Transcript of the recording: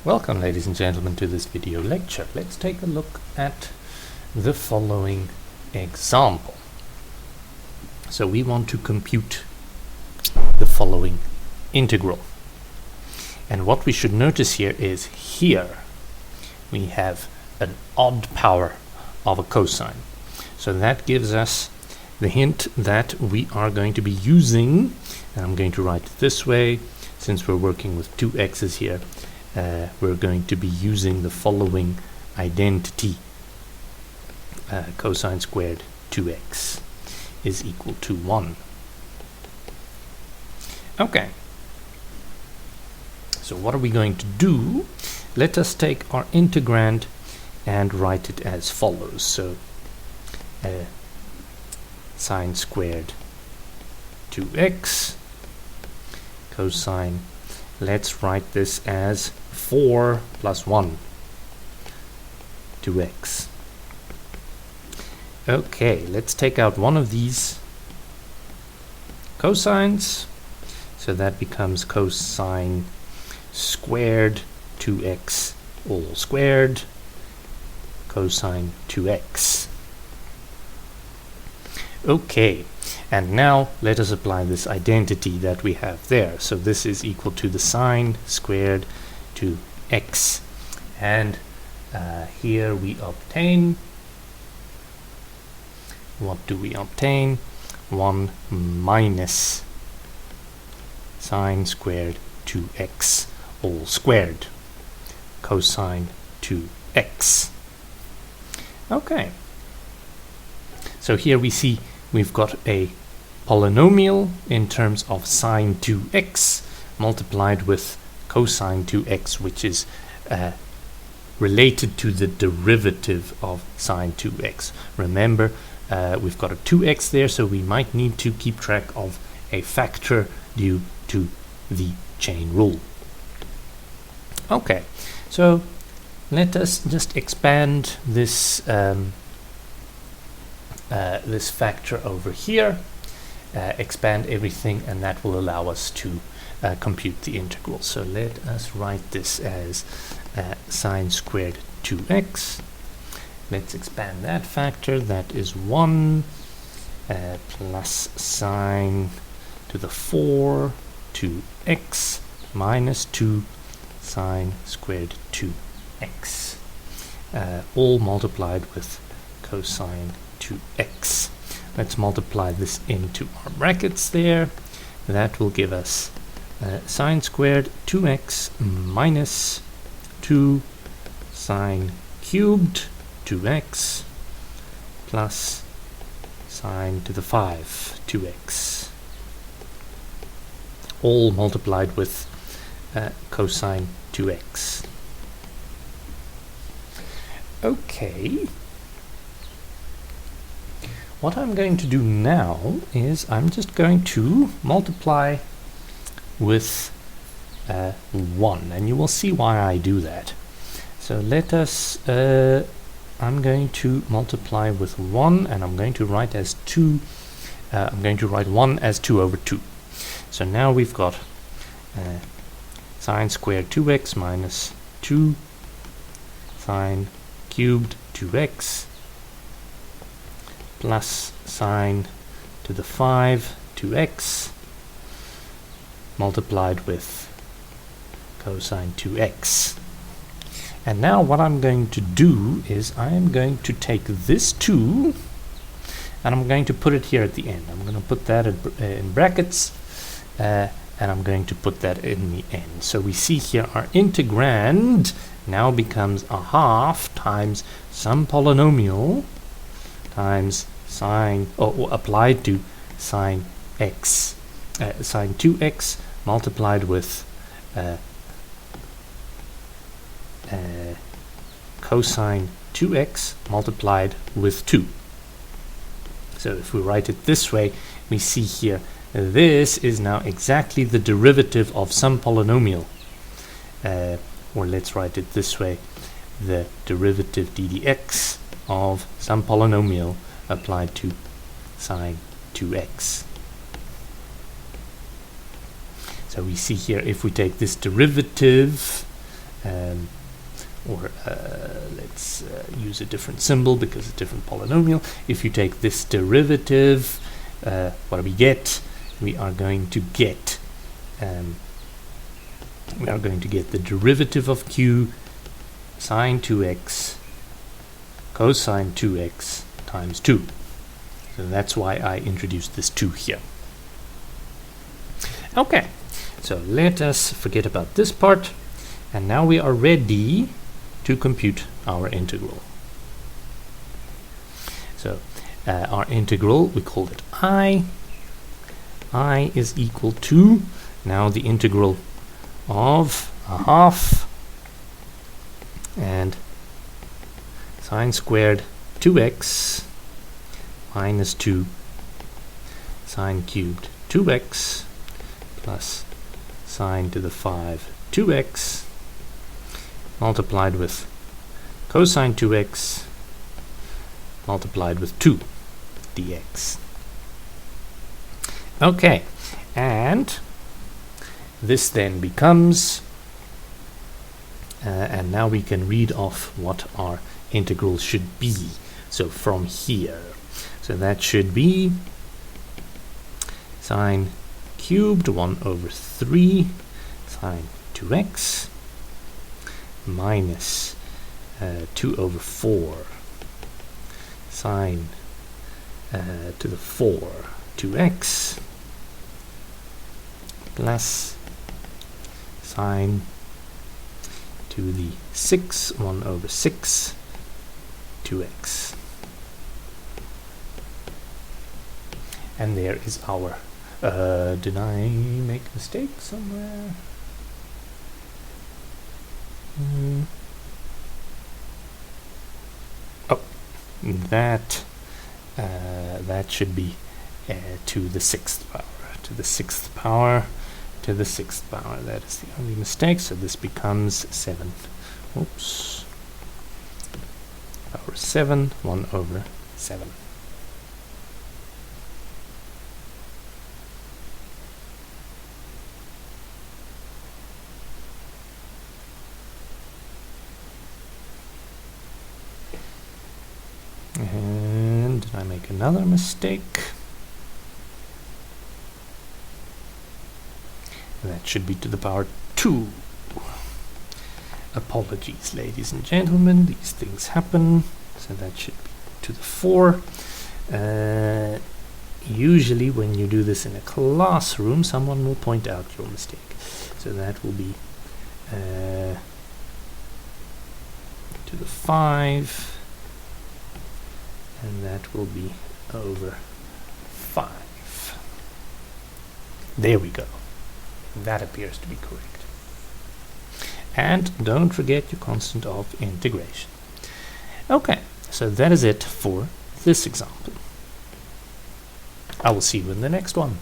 Welcome, ladies and gentlemen, to this video lecture. Let's take a look at the following example. So we want to compute the following integral. And what we should notice here is here we have an odd power of a cosine. So that gives us the hint that we are going to be using, and I'm going to write it this way, since we're working with two x's here, we're going to be using the following identity. Cosine squared 2x is equal to 1. Okay. So what are we going to do? Let us take our integrand and write it as follows. So sine squared 2x cosine, let's write this as 4 plus 1 2x. Okay, let's take out one of these cosines, so that becomes cosine squared 2x all squared cosine 2x. Okay, and now let us apply this identity that we have there. So this is equal to the sine squared to x, and here we obtain, what do we obtain? 1 minus sine squared 2x all squared cosine 2x. Okay, so here we see we've got a polynomial in terms of sine 2x multiplied with cosine 2x, which is related to the derivative of sine 2x. Remember, we've got a 2x there, so we might need to keep track of a factor due to the chain rule. Okay, so let us just expand this this factor over here, expand everything, and that will allow us to compute the integral. So let us write this as sine squared 2x. Let's expand that factor. That is 1 plus sine to the 4 2x minus 2 sine squared 2x, all multiplied with cosine 2x. Let's multiply this into our brackets there. That will give us sine squared 2x minus 2 sine cubed 2x plus sine to the 5 2x, all multiplied with cosine 2x. Okay, what I'm going to do now is I'm just going to multiply with 1, and you will see why I do that. So let us I'm going to multiply with 1, and I'm going to write as 2 I'm going to write 1 as 2 over 2. So now we've got sine squared 2x minus 2 sine cubed 2x plus sine to the 5 2x multiplied with cosine 2x. And now what I'm going to do is I am going to take this 2 and I'm going to put it here at the end. I'm going to put that in brackets, and I'm going to put that in the end. So we see here our integrand now becomes a half times some polynomial times sine, applied to sine x, sine 2x multiplied with cosine 2x multiplied with 2. So if we write it this way, we see here this is now exactly the derivative of some polynomial, or let's write it this way, the derivative ddx of some polynomial applied to sine 2x. So we see here, if we take this derivative or let's use a different symbol because it's a different polynomial. If you take this derivative, what do we get? We are going to get the derivative of q sine 2x cosine 2x times 2. So that's why I introduced this 2 here. Okay, so let us forget about this part, and now we are ready to compute our integral. So our integral, we called it I is equal to, now the integral of a half and sine squared 2x minus 2 sine cubed 2x plus sine to the 5 2x multiplied with cosine 2x multiplied with 2 dx. Okay, and this then becomes, and now we can read off what our integral should be. So from here, so that should be sine cubed 1 over 3 sine 2x minus 2 over 4 sine to the 4 2x plus sine to the 6 1 over 6 2x. And there is our did I make a mistake somewhere? Oh, that should be to the 6th power, to the 6th power, to the 6th power. That is the only mistake. So this becomes 7. Oops. Power 7, 1 over 7. And did I make another mistake? That should be to the power 2. Apologies, ladies and gentlemen, these things happen. So that should be to the 4. Usually when you do this in a classroom, someone will point out your mistake. So that will be to the 5. And that will be over 5. There we go. That appears to be correct. And don't forget your constant of integration. Okay, so that is it for this example. I will see you in the next one.